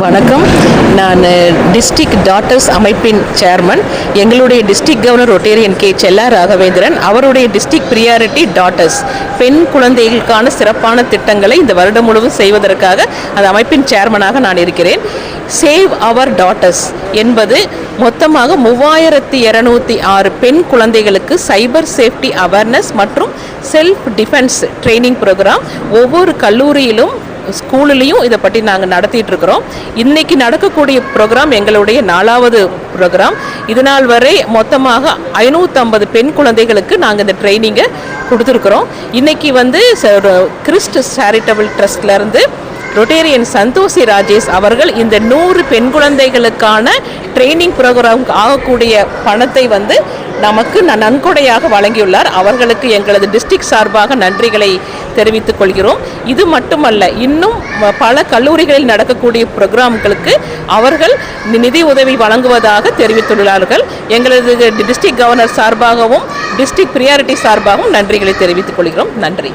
வணக்கம். நான் district daughters அமைப்பின் சேர்மன். எங்களுடைய டிஸ்ட்ரிக்ட் கவர்னர் ரொட்டேரியன் கே செல்லா ராகவேந்திரன் அவருடைய டிஸ்ட்ரிக்ட் பிரியாரிட்டி டாட்டர்ஸ் பெண் குழந்தைகளுக்கான சிறப்பான திட்டங்களை இந்த வருடம் முழுவதும் செய்வதற்காக அந்த அமைப்பின் சேர்மனாக நான் இருக்கிறேன். சேவ் அவர் டாட்டர்ஸ் என்பது மொத்தமாக 3206 பெண் குழந்தைகளுக்கு சைபர் சேஃப்டி அவேர்னஸ் மற்றும் செல்ஃப் டிஃபென்ஸ் ட்ரைனிங் ப்ரோக்ராம் ஒவ்வொரு கல்லூரியிலும் ஸ்கூல்லையும் இதை பற்றி நாங்கள் நடத்திட்டு இருக்கிறோம். இன்னைக்கு நடக்கக்கூடிய ப்ரோக்ராம் எங்களுடைய 4வது ப்ரோக்ராம். இதனால் வரை மொத்தமாக 550 பெண் குழந்தைகளுக்கு நாங்கள் இந்த ட்ரைனிங்கை கொடுத்துருக்குறோம். இன்னைக்கு கிறிஸ்ட் சேரிட்டபிள் ட்ரஸ்ட்லேருந்து ரொட்டேரியன் சந்தோஷி ராஜேஷ் அவர்கள் இந்த 100 பெண் குழந்தைகளுக்கான ட்ரைனிங் ப்ரோக்ராம் ஆகக்கூடிய பணத்தை நமக்கு நன்கொடையாக வழங்கியுள்ளார். அவர்களுக்கு எங்களது டிஸ்ட்ரிக்ட் சார்பாக நன்றிகளை தெரிவித்துக் கொள்கிறோம். இது மட்டுமல்ல, இன்னும் பல கல்லூரிகளில் நடக்கக்கூடிய ப்ரோக்ராம்களுக்கு அவர்கள் நிதி உதவி வழங்குவதாக தெரிவித்துள்ளார்கள். எங்களது டிஸ்ட்ரிக்ட் கவர்னர் சார்பாகவும் டிஸ்ட்ரிக்ட் பிரியாரிட்டி சார்பாகவும் நன்றிகளை தெரிவித்துக் கொள்கிறோம். நன்றி.